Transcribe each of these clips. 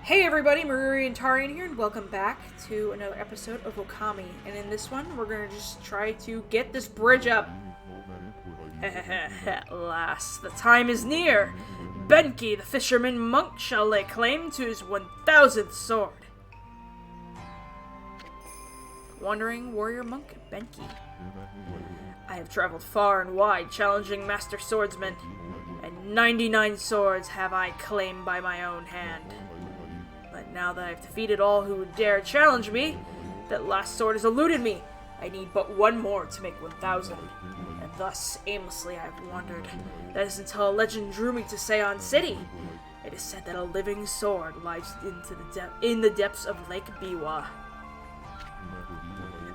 Hey everybody, Maruri and Tarian here, and welcome back to another episode of Okami. And in this one, we're gonna just try to get this bridge up. At last, the time is near. Benkei, the fisherman monk, shall lay claim to his 1,000th sword. Wandering warrior monk Benkei. I have traveled far and wide, challenging master swordsmen, and 99 swords have I claimed by my own hand. But now that I've defeated all who would dare challenge me, that last sword has eluded me. I need but one more to make 1,000. And thus, aimlessly, I've wandered. That is until a legend drew me to Sei-an City. It is said that a living sword lies in the depths of Lake Biwa.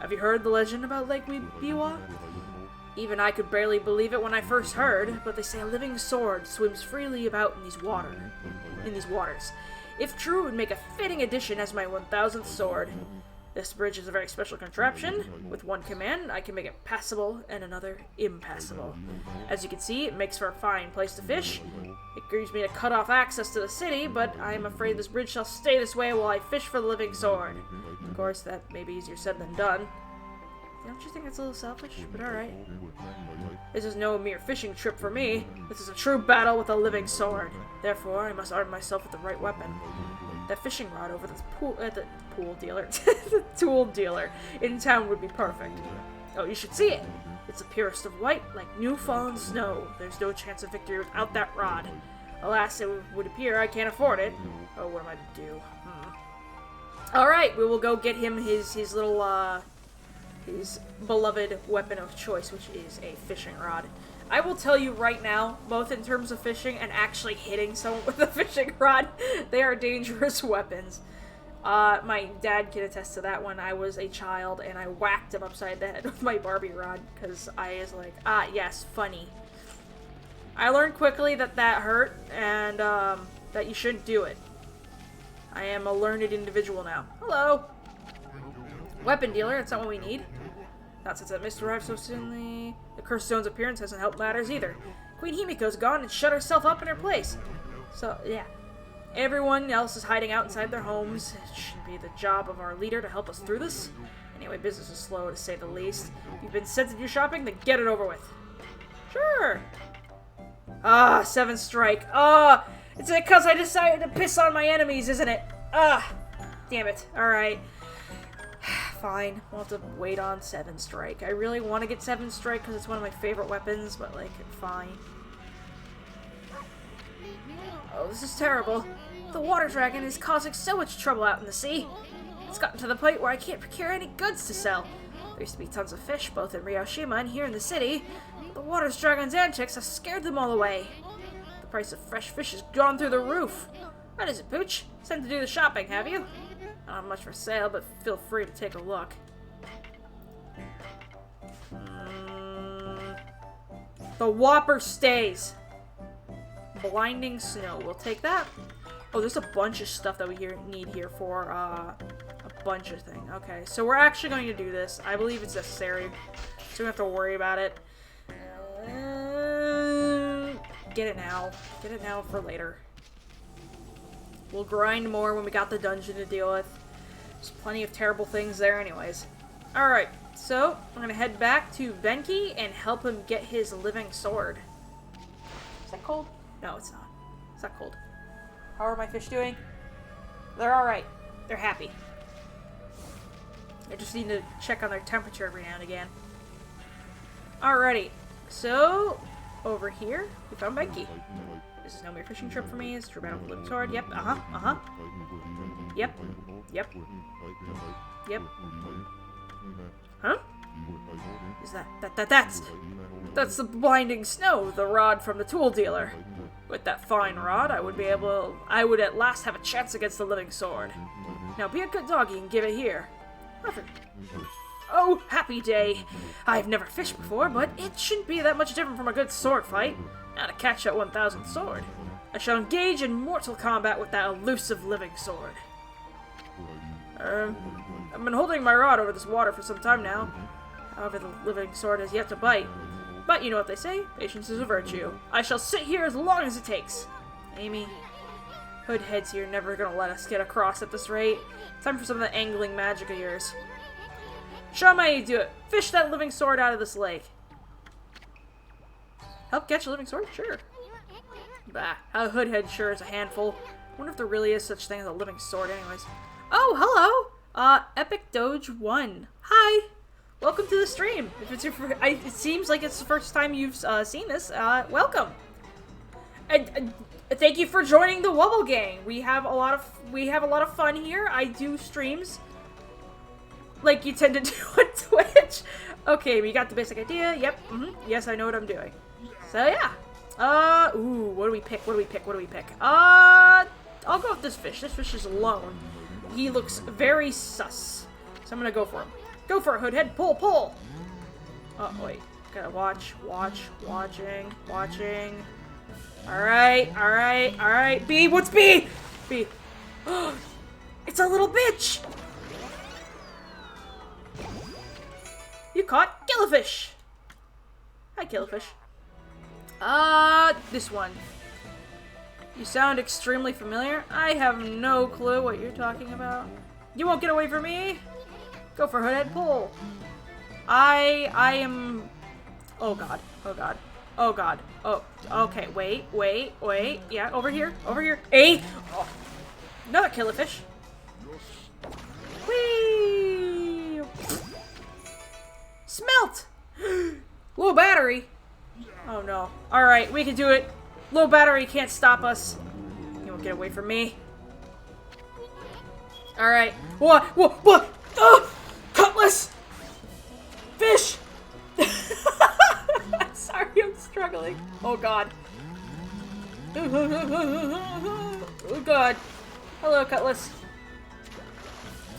Have you heard the legend about Lake Biwa? Even I could barely believe it when I first heard, but they say a living sword swims freely about in these waters. If true, it would make a fitting addition as my 1,000th sword. This bridge is a very special contraption. With one command, I can make it passable and another impassable. As you can see, it makes for a fine place to fish. It gives me a cut-off access to the city, but I am afraid this bridge shall stay this way while I fish for the living sword. Of course, that may be easier said than done. Don't you think it's a little selfish? But alright. This is no mere fishing trip for me. This is a true battle with a living sword. Therefore, I must arm myself with the right weapon. That fishing rod over the tool dealer in town would be perfect. Oh, you should see it. It's the purest of white, like new fallen snow. There's no chance of victory without that rod. Alas, it would appear I can't afford it. Oh, what am I to do? Alright, we will go get him his beloved weapon of choice, which is a fishing rod. I will tell you right now, both in terms of fishing and actually hitting someone with a fishing rod, they are dangerous weapons. My dad can attest to that when I was a child and I whacked him upside the head with my Barbie rod because I was like, yes, funny. I learned quickly that hurt and that you shouldn't do it. I am a learned individual now. Hello! Weapon dealer, that's not what we need. Not since that mist arrived so soonly. The cursed zone's appearance hasn't helped matters either. Queen Himiko's gone and shut herself up in her place. So, yeah. Everyone else is hiding out inside their homes. It should be the job of our leader to help us through this. Anyway, business is slow, to say the least. If you've been sent to do shopping, then get it over with. Sure. 7 strike. It's because I decided to piss on my enemies, isn't it? Damn it. Alright. Fine, we'll have to wait on 7 strike. I really want to get 7 strike because it's one of my favorite weapons, but like, fine. Oh, this is terrible. The water dragon is causing so much trouble out in the sea. It's gotten to the point where I can't procure any goods to sell. There used to be tons of fish, both in Ryoshima and here in the city. But the water dragon's antics have scared them all away. The price of fresh fish has gone through the roof. What is it, Pooch? Sent to do the shopping, have you? Not much for sale, but feel free to take a look. The Whopper stays. Blinding snow. We'll take that. Oh, there's a bunch of stuff that we need here for a bunch of things. Okay, so we're actually going to do this. I believe it's necessary, so we don't have to worry about it. Get it now. Get it now for later. We'll grind more when we got the dungeon to deal with. There's plenty of terrible things there anyways. Alright, so I'm gonna head back to Benkei and help him get his living sword. Is that cold? No, it's not. It's not cold. How are my fish doing? They're alright. They're happy. I just need to check on their temperature every now and again. Alrighty, so over here, we found Benkei. This is no mere fishing trip for me. It's true battle with the living sword. Yep, Yep. Huh? Is that's the blinding snow, the rod from the tool dealer. With that fine rod, I would at last have a chance against the living sword. Now be a good doggy and give it here. Perfect. Oh, happy day. I've never fished before, but it shouldn't be that much different from a good sword fight. Now to catch that 1,000th sword. I shall engage in mortal combat with that elusive living sword. I've been holding my rod over this water for some time now. However, the living sword has yet to bite. But you know what they say, patience is a virtue. I shall sit here as long as it takes. Amy. Hood heads here never gonna let us get across at this rate. Time for some of the angling magic of yours. Show me how you do it. Fish that living sword out of this lake. Help catch a living sword? Sure. Bah, a hood head sure is a handful. Wonder if there really is such thing as a living sword anyways. Oh, hello! Epic Doge 1. Hi! Welcome to the stream. If it's your it seems like it's the first time you've seen this, welcome. And thank you for joining the Wubble Gang. We have a lot of fun here. I do streams like you tend to do on Twitch. Okay, we got the basic idea. Yep. Yes, I know what I'm doing. So yeah. Ooh, what do we pick? What do we pick? What do we pick? I'll go with this fish. This fish is alone. He looks very sus. So I'm gonna go for him. Go for it, Hoodhead. Pull, pull. Oh, wait. Gotta watching. Alright. B, what's B? B. It's a little bitch. You caught Killifish. Hi, Killifish. This one. You sound extremely familiar. I have no clue what you're talking about. You won't get away from me. Go for Hoodhead, pull. I am... Oh god. Oh, okay, wait. Yeah, over here. A! Oh. Another Killifish. Whee! Smelt! Low battery. Oh no. Alright, we can do it. Low battery can't stop us. You won't get away from me. Alright. What? Cutlass! Fish! Sorry, I'm struggling. Oh god. Oh god. Hello, Cutlass.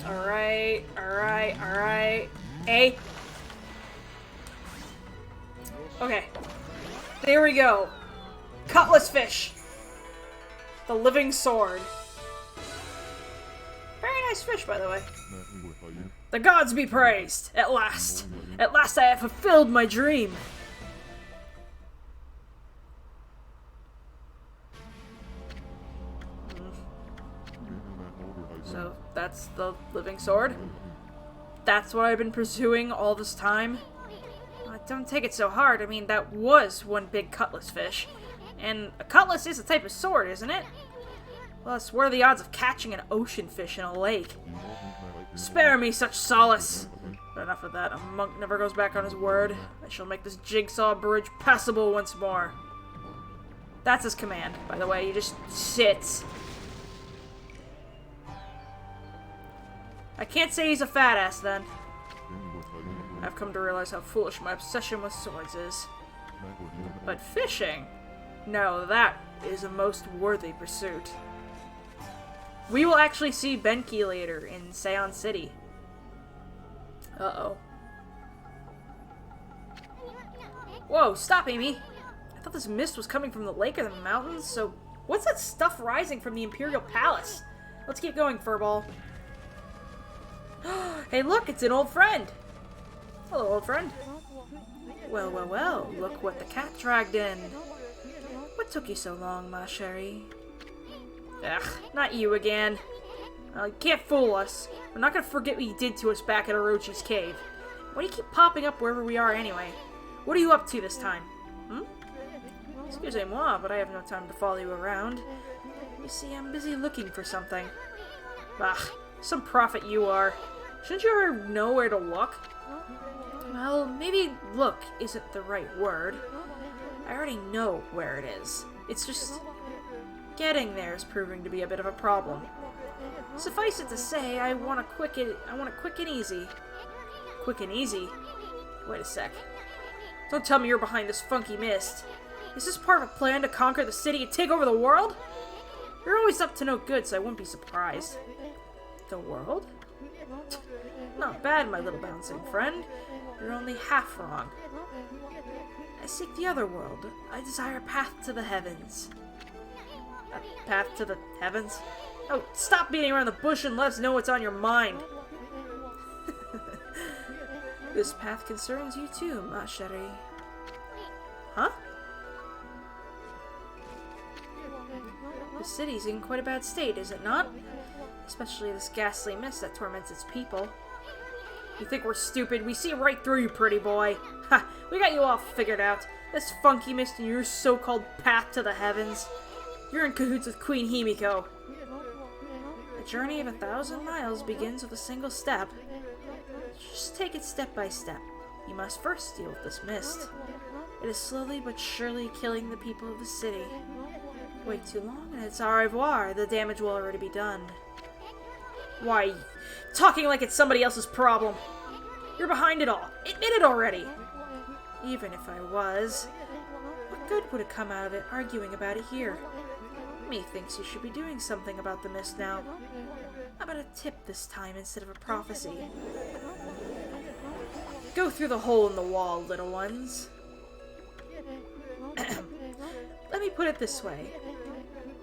Alright. A. Okay. There we go. Cutlass fish. The living sword. Very nice fish, by the way. The gods be praised! At last! At last I have fulfilled my dream! So, that's the living sword? That's what I've been pursuing all this time? Don't take it so hard, I mean, that was one big cutlass fish. And a cutlass is a type of sword, isn't it? Plus, what are the odds of catching an ocean fish in a lake? Spare me such solace! But enough of that, a monk never goes back on his word. I shall make this jigsaw bridge passable once more. That's his command, by the way, he just sits. I can't say he's a fat ass then. I've come to realize how foolish my obsession with swords is. But fishing? No, that is a most worthy pursuit. We will actually see Benkei later in Sei-an City. Uh-oh. Whoa, stop, Amy! I thought this mist was coming from the lake or the mountains, so what's that stuff rising from the Imperial Palace? Let's keep going, Furball. Hey, look, it's an old friend! Hello, old friend. Well, look what the cat dragged in. What took you so long, ma chérie? Ugh, not you again. You can't fool us. We're not gonna forget what you did to us back at Orochi's cave. Why do you keep popping up wherever we are anyway? What are you up to this time? Excusez-moi, but I have no time to follow you around. You see, I'm busy looking for something. Bah, some prophet you are. Shouldn't you ever know where to look? Well, maybe look isn't the right word. I already know where it is. It's just... getting there is proving to be a bit of a problem. Suffice it to say, I want it quick and easy. Quick and easy? Wait a sec. Don't tell me you're behind this funky mist. Is this part of a plan to conquer the city and take over the world? You're always up to no good, so I wouldn't be surprised. The world? Not bad, my little bouncing friend. You're only half wrong. I seek the other world. I desire a path to the heavens. A path to the heavens? Oh, stop beating around the bush and let us know what's on your mind. This path concerns you too, ma chérie. Huh? city's in quite a bad state, is it not? Especially this ghastly mist that torments its people. You think we're stupid? We see right through you, pretty boy. Ha! We got you all figured out. This funky mist and your so-called path to the heavens. You're in cahoots with Queen Himiko. A journey of 1,000 miles begins with a single step. Just take it step by step. You must first deal with this mist. It is slowly but surely killing the people of the city. Wait too long and it's au revoir. The damage will already be done. Why, talking like it's somebody else's problem. You're behind it all. Admit it already. Even if I was, what good would it come out of it arguing about it here? Methinks you should be doing something about the mist now. How about a tip this time instead of a prophecy? Go through the hole in the wall, little ones. Let me put it this way.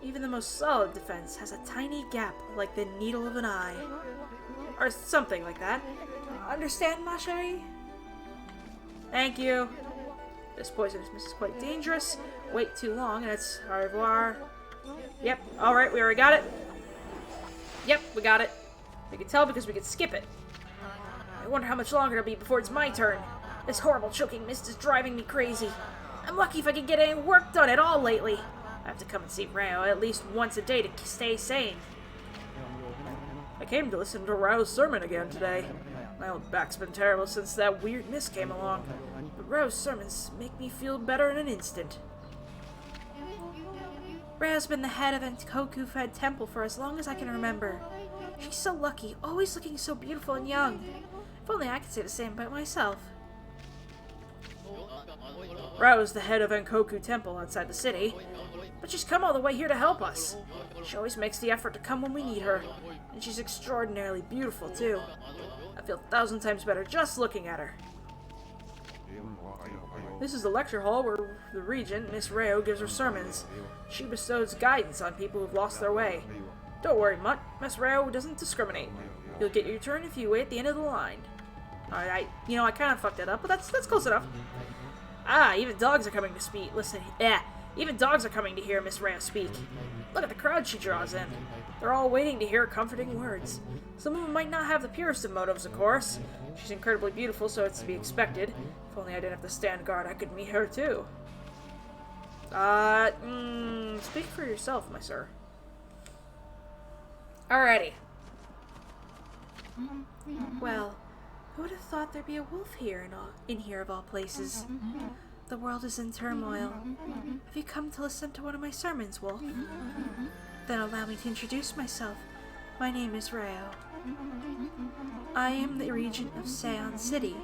Even the most solid defense has a tiny gap like the needle of an eye. Or something like that. Understand, ma chérie? Thank you. This poisonous mist is quite dangerous. Wait too long and it's au revoir. Yep, alright, we already got it. Yep, we got it. We can tell because we can skip it. I wonder how much longer it'll be before it's my turn. This horrible choking mist is driving me crazy. I'm lucky if I can get any work done at all lately. I have to come and see Rao at least once a day to stay sane. I came to listen to Rao's sermon again today. My old back's been terrible since that weird mist came along. But Rao's sermons make me feel better in an instant. Rao's been the head of Enkoku Fed Temple for as long as I can remember. She's so lucky, always looking so beautiful and young. If only I could say the same about myself. Rao is the head of Enkoku Temple outside the city, but she's come all the way here to help us. She always makes the effort to come when we need her, and she's extraordinarily beautiful too. I feel 1,000 times better just looking at her. This is the lecture hall where the regent, Miss Rao, gives her sermons. She bestows guidance on people who've lost their way. Don't worry, Mutt. Miss Rao doesn't discriminate. You'll get your turn if you wait at the end of the line. Alright, I kind of fucked it up, but that's close enough. Ah, even dogs are coming to speak. Listen, even dogs are coming to hear Miss Rao speak. Look at the crowd she draws in. They're all waiting to hear comforting words. Some of them might not have the purest of motives, of course. She's incredibly beautiful, so it's to be expected. If only I didn't have to stand guard, I could meet her too. Speak for yourself, my sir. Alrighty. Well, who would have thought there'd be a wolf here in here of all places? The world is in turmoil. Have you come to listen to one of my sermons, Wolf? Then allow me to introduce myself. My name is Rao. I am the regent of Sei-an City,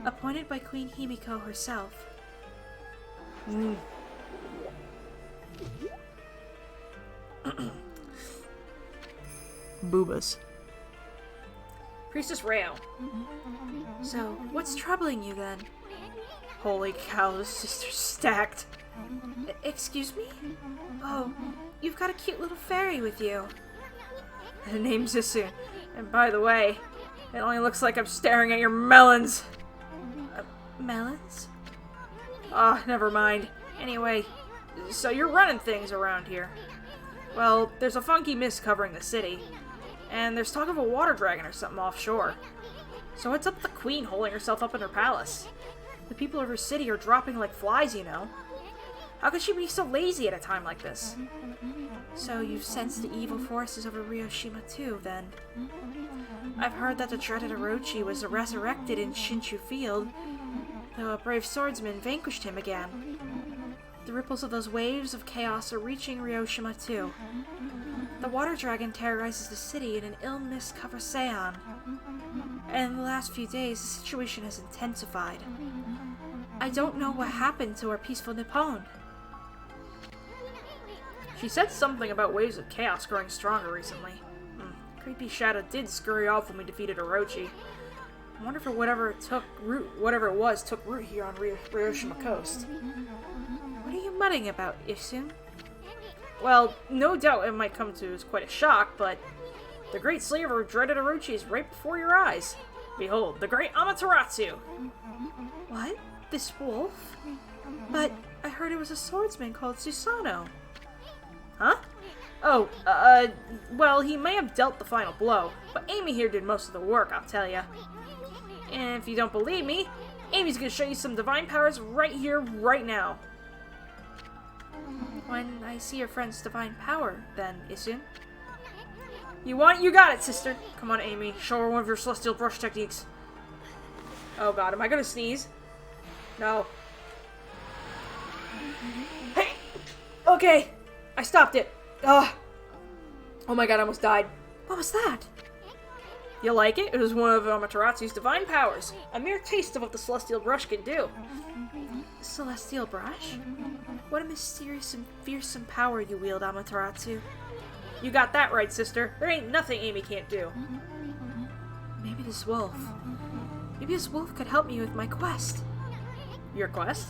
appointed by Queen Himiko herself. Boobas. Priestess Rao. So, what's troubling you then? Holy cow, this sister's stacked. Excuse me? Oh, you've got a cute little fairy with you. Her name's Zisu. And by the way, it only looks like I'm staring at your melons. Melons? Ah, never mind. Anyway, so you're running things around here. Well, there's a funky mist covering the city. And there's talk of a water dragon or something offshore. So what's up with the queen holding herself up in her palace? The people of her city are dropping like flies, you know. How could she be so lazy at a time like this? So you've sensed the evil forces over Ryoshima too, then? I've heard that the dreaded Orochi was resurrected in Shinshu Field, though a brave swordsman vanquished him again. The ripples of those waves of chaos are reaching Ryoshima too. The water dragon terrorizes the city and an ill mist covers Sei-an. And in the last few days, the situation has intensified. I don't know what happened to our peaceful Nippon. She said something about waves of chaos growing stronger recently. Creepy Shadow did scurry off when we defeated Orochi. I wonder if whatever it was took root here on Ryoshima Coast. What are you muttering about, Isun? Well, no doubt it might come to as quite a shock, but the great slayer of dreaded Orochi is right before your eyes. Behold, the great Amaterasu! What? This wolf? But I heard it was a swordsman called Susanoo. Huh? Oh, well, he may have dealt the final blow, but Amy here did most of the work, I'll tell ya. And if you don't believe me, Amy's gonna show you some divine powers right here, right now. When I see your friend's divine power, then, Isun. You want it? You got it, sister. Come on, Amy. Show her one of your celestial brush techniques. Oh god, am I gonna sneeze? No. Hey! Okay! I stopped it. Ugh. Oh my god, I almost died. What was that? You like it? It was one of Amateratsu's divine powers. A mere taste of what the celestial brush can do. Celestial brush? What a mysterious and fearsome power you wield, Amaterasu. You got that right, sister. There ain't nothing Amy can't do. Maybe this wolf. Maybe this wolf could help me with my quest. Your quest?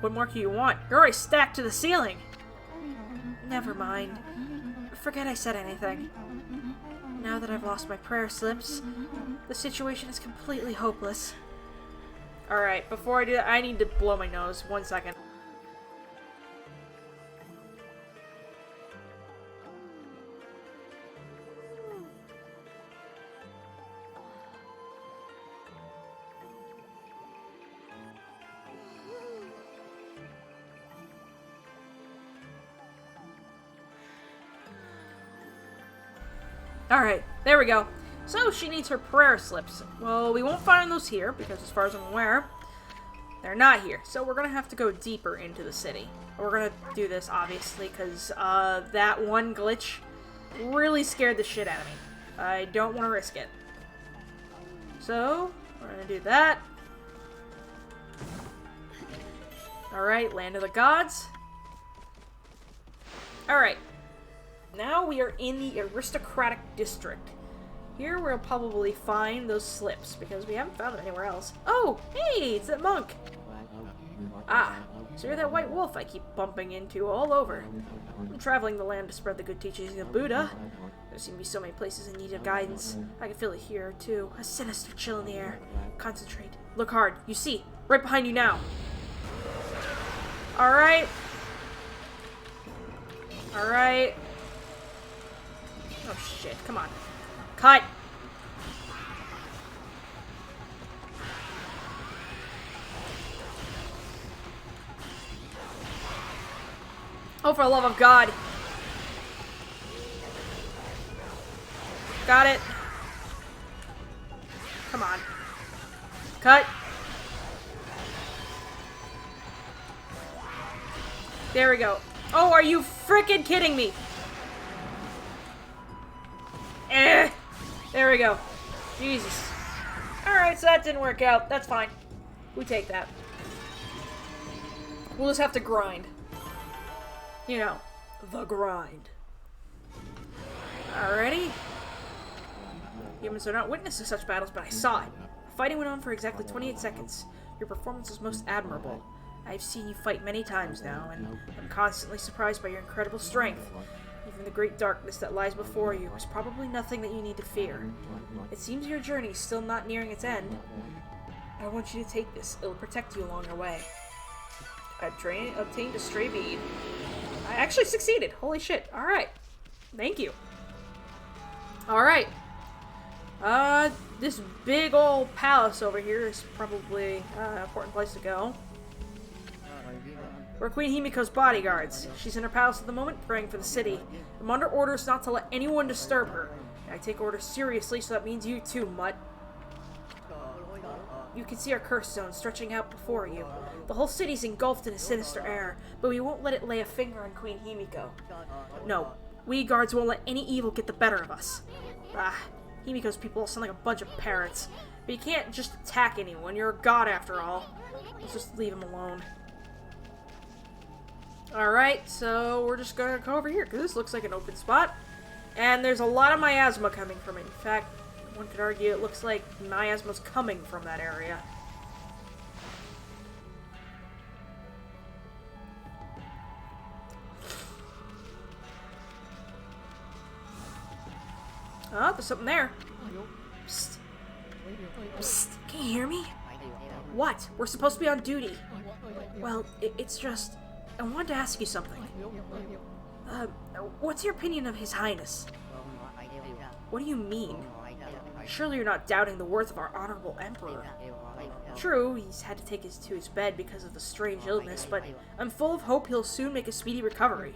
What more do you want? You're already stacked to the ceiling. Never mind. Forget I said anything. Now that I've lost my prayer slips, the situation is completely hopeless. Alright, before I do that, I need to blow my nose. 1 second. Alright, there we go. So, she needs her prayer slips. Well, we won't find those here, because as far as I'm aware, they're not here. So we're going to have to go deeper into the city. We're going to do this, obviously, because that one glitch really scared the shit out of me. I don't want to risk it. So, we're going to do that. Alright, Land of the Gods. Alright. Now we are in the aristocratic district. Here we'll probably find those slips, because we haven't found them anywhere else. Oh, hey, it's that monk. Ah, so you're that white wolf I keep bumping into all over. I'm traveling the land to spread the good teachings of Buddha. There seem to be so many places in need of guidance. I can feel it here, too. A sinister chill in the air. Concentrate. Look hard. You see. Right behind you now. Alright. Alright. Oh shit, come on. Cut! Oh, for the love of God. Got it. Come on. Cut. There we go. Oh, are you frickin' kidding me? There we go. Jesus. Alright, so that didn't work out. That's fine. We take that. We'll just have to grind. You know, the grind. Alrighty. Humans are not witness to such battles, but I saw it. The fighting went on for exactly 28 seconds. Your performance was most admirable. I've seen you fight many times now, and I'm constantly surprised by your incredible strength. Even the great darkness that lies before you is probably nothing that you need to fear. It seems your journey is still not nearing its end. I want you to take this. It'll protect you along your way. I've obtained a stray bead. I actually succeeded. Holy shit. Alright. Thank you. Alright. This big old palace over here is probably an important place to go. We're Queen Himiko's bodyguards. She's in her palace at the moment, praying for the city. I'm under orders not to let anyone disturb her. I take orders seriously, so that means you too, mutt. You can see our curse zone stretching out before you. The whole city's engulfed in a sinister air, but we won't let it lay a finger on Queen Himiko. No, we guards won't let any evil get the better of us. Himiko's people all sound like a bunch of parrots. But you can't just attack anyone. You're a god after all. Let's just leave him alone. Alright, so we're just gonna go over here, because this looks like an open spot. And there's a lot of miasma coming from it. In fact, one could argue it looks like miasma's coming from that area. Oh, there's something there. Psst. Psst. Can you hear me? What? We're supposed to be on duty. Well, it's just... I wanted to ask you something. What's your opinion of His Highness? What do you mean? Surely you're not doubting the worth of our honorable emperor. True, he's had to take us to his bed because of the strange illness, but I'm full of hope he'll soon make a speedy recovery.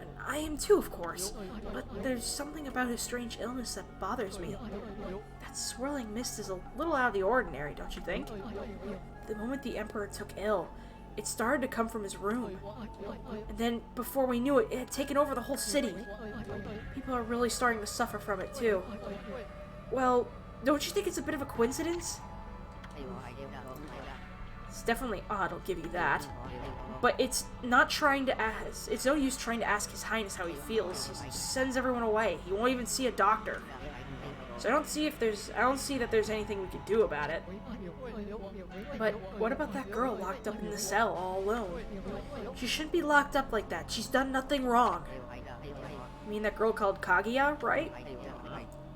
And I am too, of course. But there's something about his strange illness that bothers me. That swirling mist is a little out of the ordinary, don't you think? The moment the emperor took ill, it started to come from his room. And then, before we knew it, it had taken over the whole city. People are really starting to suffer from it, too. Well, don't you think it's a bit of a coincidence? It's definitely odd, I'll give you that. But it's not trying to ask. It's no use trying to ask His Highness how he feels. He just sends everyone away. He won't even see a doctor. So I don't see that there's anything we could do about it. But what about that girl locked up in the cell all alone? She shouldn't be locked up like that. She's done nothing wrong. You mean that girl called Kaguya, right?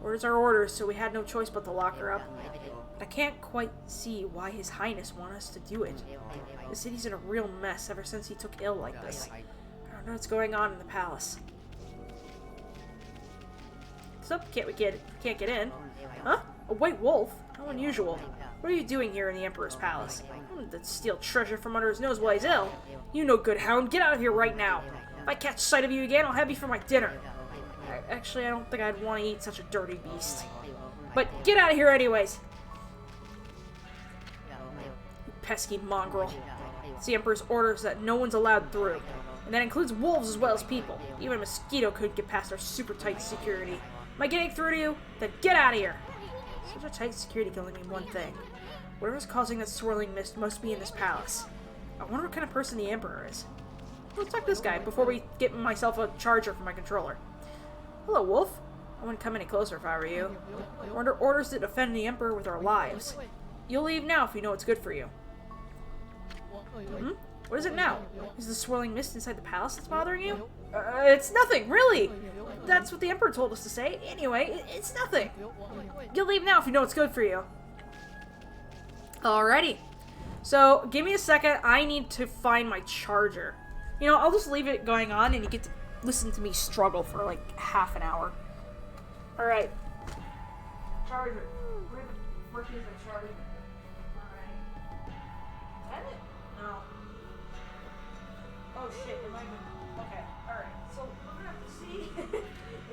Orders are orders, so we had no choice but to lock her up. I can't quite see why His Highness want us to do it. The city's in a real mess ever since he took ill like this. I don't know what's going on in the palace. So, can't get in. Huh? A white wolf? How unusual. What are you doing here in the Emperor's palace? To steal treasure from under his nose while he's ill. You no good hound, get out of here right now. If I catch sight of you again, I'll have you for my dinner. Actually, I don't think I'd want to eat such a dirty beast. But get out of here anyways. You pesky mongrel. It's the Emperor's orders that no one's allowed through. And that includes wolves as well as people. Even a mosquito couldn't get past our super tight security. Am I getting through to you? Then get out of here! Such a tight security can only mean one thing. Whatever's causing that swirling mist must be in this palace. I wonder what kind of person the Emperor is. Let's talk to this guy before we get myself a charger for my controller. Hello, Wolf. I wouldn't come any closer if I were you. We're under orders to defend the Emperor with our lives. You'll leave now if you know what's good for you. What is it now? Is the swirling mist inside the palace that's bothering you? It's nothing, really! That's what the Emperor told us to say. Anyway, it's nothing. You'll leave now if you know what's good for you. Alrighty. So, give me a second. I need to find my charger. You know, I'll just leave it going on and you get to listen to me struggle for like half an hour. Alright. Charger. Where the frick is the charger? Alright. Is that it? No. Oh shit, it might be. Okay, alright. So we're gonna have to see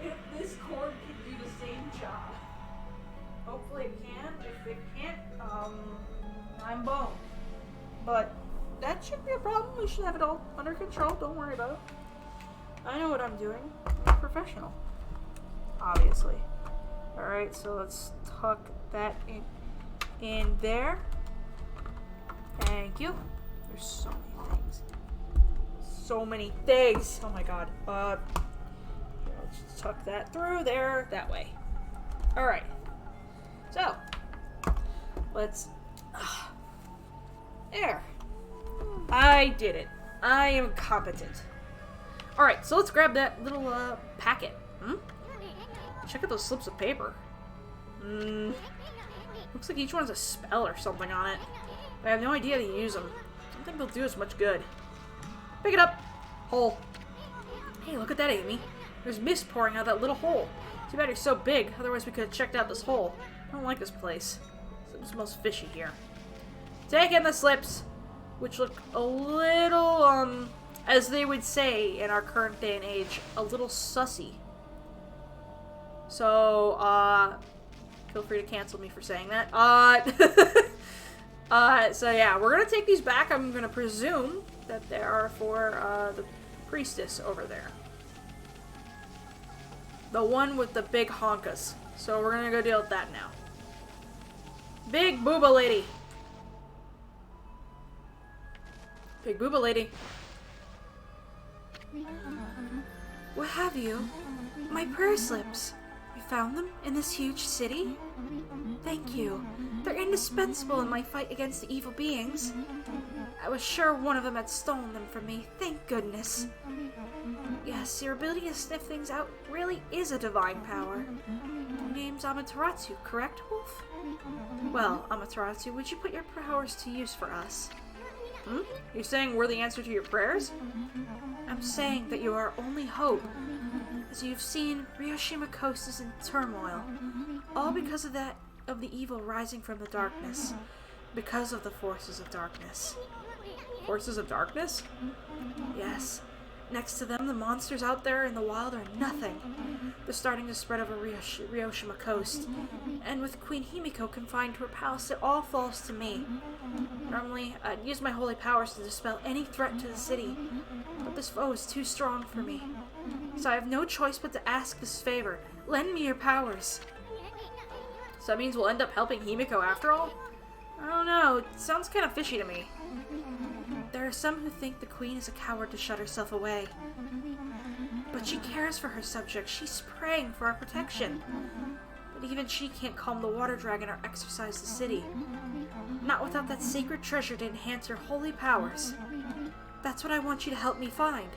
if this cord can do the same job. Hopefully it can. If it can't, I'm boned. But that shouldn't be a problem. We should have it all under control. Don't worry about it. I know what I'm doing. I'm a professional. Obviously. Alright, so let's tuck that in there. Thank you. There's so many things. So many things. Oh my god. Let's tuck that through there. That way. Alright. So. Let's... there. I did it. I am competent. Alright, so let's grab that little packet. Check out those slips of paper. Looks like each one has a spell or something on it. But I have no idea how to use them. Don't think they'll do us much good. Pick it up. Hole. Hey, look at that, Amy. There's mist pouring out that little hole. Too bad you're so big, otherwise we could have checked out this hole. I don't like this place. It smells fishy here. Take in the slips, which look a little, as they would say in our current day and age, a little sussy. So, feel free to cancel me for saying that. So yeah, we're gonna take these back. I'm gonna presume that they are for, the priestess over there. The one with the big honkas. So we're gonna go deal with that now. Big booba lady. Big booba lady. What have you? My prayer slips. You found them in this huge city? Thank you. They're indispensable in my fight against the evil beings. I was sure one of them had stolen them from me. Thank goodness. Yes, your ability to sniff things out really is a divine power. Your name's Amaterasu, correct, Wolf? Well, Amaterasu, would you put your powers to use for us? You're saying we're the answer to your prayers? I'm saying that you are our only hope. As you've seen, Ryoshima Coast is in turmoil. All because of the evil rising from the darkness. Because of the forces of darkness. Forces of darkness? Yes. Next to them, the monsters out there in the wild are nothing. They're starting to spread over Ryoshima Coast. And with Queen Himiko confined to her palace, it all falls to me. Normally, I'd use my holy powers to dispel any threat to the city, but this foe is too strong for me. So I have no choice but to ask this favor. Lend me your powers. So that means we'll end up helping Himiko after all? I don't know, it sounds kind of fishy to me. There are some who think the queen is a coward to shut herself away. But she cares for her subjects. She's praying for our protection. But even she can't calm the water dragon or exorcise the city. Not without that sacred treasure to enhance her holy powers. That's what I want you to help me find.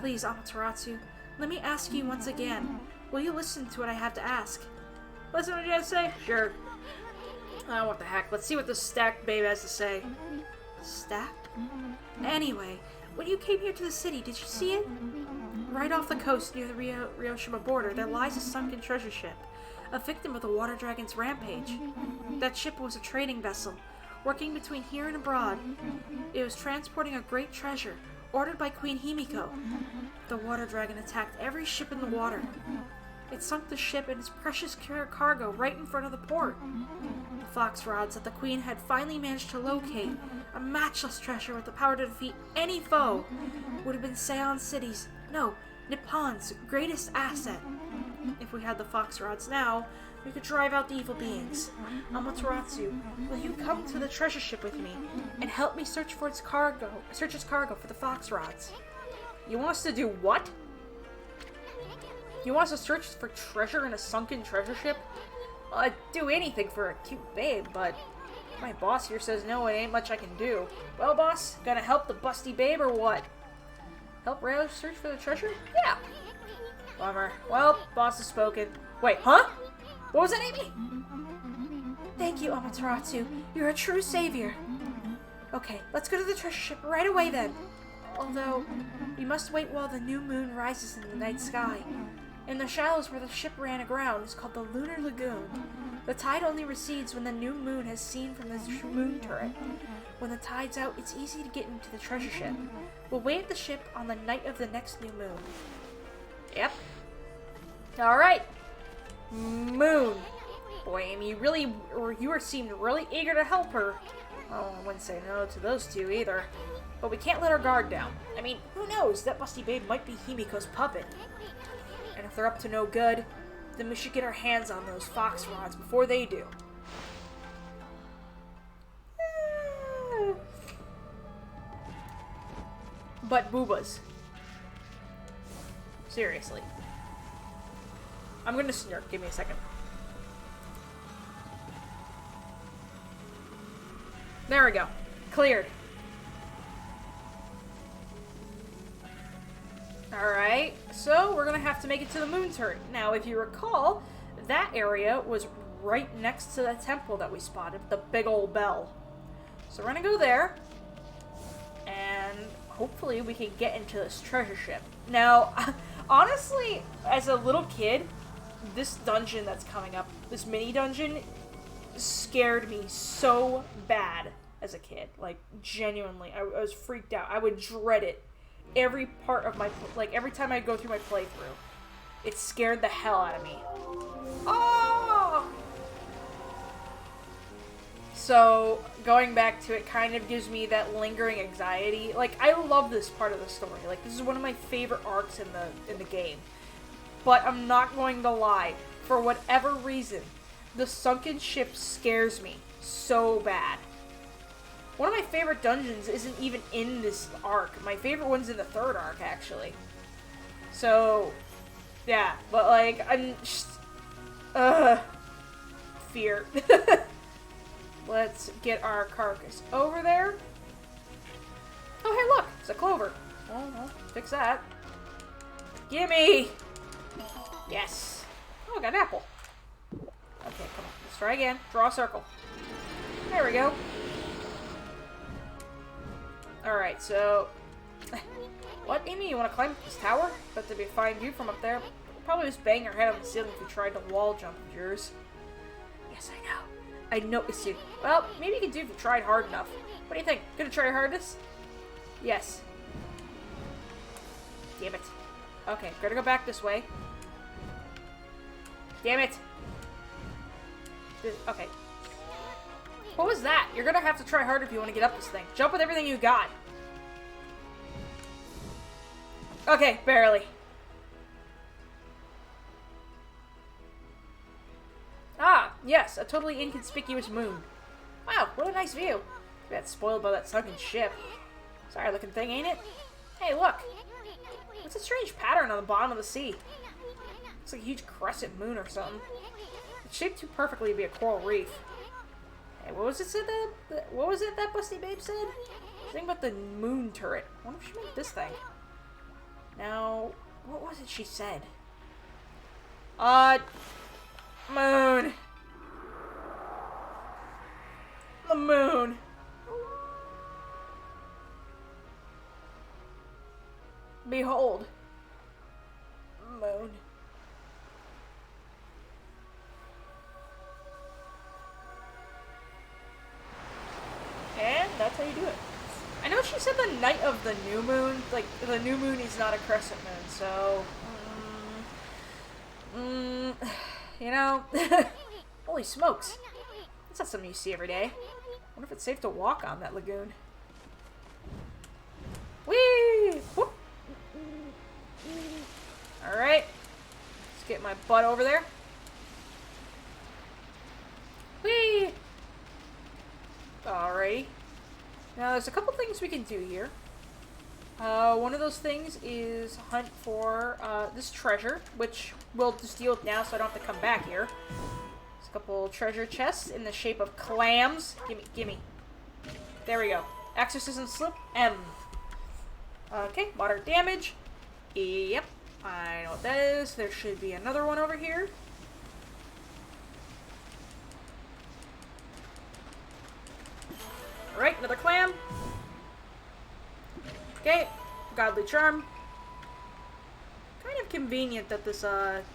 Please, Amaterasu, let me ask you once again. Will you listen to what I have to ask? Listen to what you have to say? Sure. Oh, what the heck. Let's see what this stacked babe has to say. Stacked? Anyway, when you came here to the city, did you see it? Right off the coast near the Ryoshima border, there lies a sunken treasure ship, a victim of the water dragon's rampage. That ship was a trading vessel, working between here and abroad. It was transporting a great treasure, ordered by Queen Himiko. The water dragon attacked every ship in the water. It sunk the ship and its precious cargo right in front of the port. The fox rods that the queen had finally managed to locate, a matchless treasure with the power to defeat any foe, would have been Sei-an City's, no, Nippon's greatest asset. If we had the fox rods now, we could drive out the evil beings. Amaterasu, will you come to the treasure ship with me and help me search its cargo for the fox rods? You want us to do what? You want us to search for treasure in a sunken treasure ship? Well, I'd do anything for a cute babe, but my boss here says no, it ain't much I can do. Well, boss, gonna help the busty babe or what? Help Rao search for the treasure? Yeah. Bummer. Well, boss has spoken. Wait, huh? What was that, Amy? Thank you, Amaterasu. You're a true savior. Okay, let's go to the treasure ship right away then. Although, we must wait while the new moon rises in the night sky. In the shallows where the ship ran aground is called the Lunar Lagoon. The tide only recedes when the new moon is seen from the moon turret. When the tide's out, it's easy to get into the treasure ship. We'll wait at the ship on the night of the next new moon. Yep. Alright. Moon. Boy, Amy, you seemed really eager to help her. Oh, I wouldn't say no to those two either. But we can't let our guard down. I mean, who knows? That busty babe might be Himiko's puppet. And if they're up to no good, then we should get our hands on those fox rods before they do. But boobas. Seriously. I'm gonna snark. Give me a second. There we go. Cleared. Alright, so we're gonna have to make it to the moon turret. Now, if you recall, that area was right next to the temple that we spotted, the big old bell. So we're gonna go there, and hopefully we can get into this treasure ship. Now, honestly, as a little kid, this dungeon that's coming up, this mini dungeon, scared me so bad as a kid. Like, genuinely, I was freaked out. I would dread it. Every part of my, every time I go through my playthrough, it scared the hell out of me. Oh! So, going back to it kind of gives me that lingering anxiety. Like, I love this part of the story. Like, this is one of my favorite arcs in the game. But I'm not going to lie. For whatever reason, the sunken ship scares me so bad. One of my favorite dungeons isn't even in this arc. My favorite one's in the third arc, actually. So, yeah. But, like, I'm just... fear. Let's get our carcass over there. Oh, hey, look! It's a clover. Oh, well, fix that. Gimme! Yes! Oh, I got an apple. Okay, come on. Let's try again. Draw a circle. There we go. Alright, so What, Amy? You want to climb this tower? Bet there'd be a fine view from up there. You'd probably just bang your head on the ceiling if you tried to wall jump of yours. Yes, I know. I noticed you. Well, maybe you could do if you tried hard enough. What do you think? Gonna try your hardest? Yes. Damn it. Okay, gotta go back this way. Damn it. Okay. What was that? You're gonna have to try harder if you want to get up this thing. Jump with everything you got. Okay, barely. Ah, yes, a totally inconspicuous moon. Wow, what a nice view. Got spoiled by that sunken ship. Sorry looking thing, ain't it? Hey, look. What's a strange pattern on the bottom of the sea? Looks like a huge crescent moon or something. It's shaped too perfectly to be a coral reef. Hey, what was it that Busty Babe said? Something about the moon turret. I wonder if she meant this thing. Now, what was it she said? Moon. The moon. Behold. Moon. And that's how you do it. I know she said the night of the new moon. Like, the new moon is not a crescent moon, so... you know... Holy smokes. That's not something you see every day. I wonder if it's safe to walk on that lagoon. Whee! Whoop! Alright. Let's get my butt over there. Whee! Alrighty. Now, there's a couple things we can do here. One of those things is hunt for this treasure, which we'll just deal with now so I don't have to come back here. There's a couple treasure chests in the shape of clams. Gimme, gimme. There we go. Exorcism slip M. Okay, moderate damage. Yep, I know what that is. There should be another one over here. Alright, another clam. Okay, godly charm. Kind of convenient that this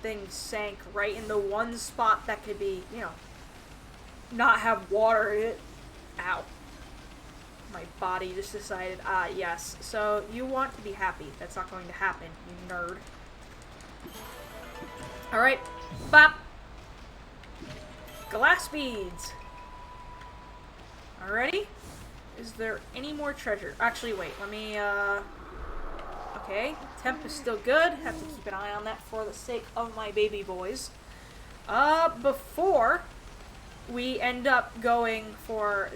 thing sank right in the one spot that could be, you know, not have water in it. Ow. My body just decided, yes. So, you want to be happy. That's not going to happen, you nerd. Alright, bop. Glass beads. Alrighty. Is there any more treasure? Actually, wait, let me, okay, temp is still good. Have to keep an eye on that for the sake of my baby boys. Before we end up going for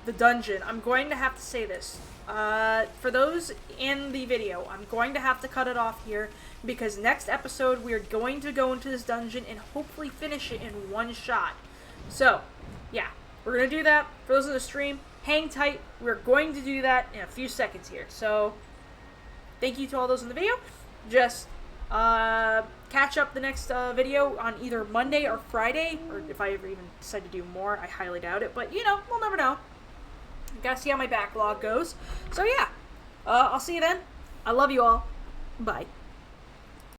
the dungeon, I'm going to have to say this. For those in the video, I'm going to have to cut it off here because next episode we are going to go into this dungeon and hopefully finish it in one shot. So, yeah. We're going to do that. For those in the stream, hang tight. We're going to do that in a few seconds here. So, thank you to all those in the video. Just catch up the next video on either Monday or Friday. Or if I ever even decide to do more, I highly doubt it. But, you know, we'll never know. Gotta see how my backlog goes. So, yeah. I'll see you then. I love you all. Bye.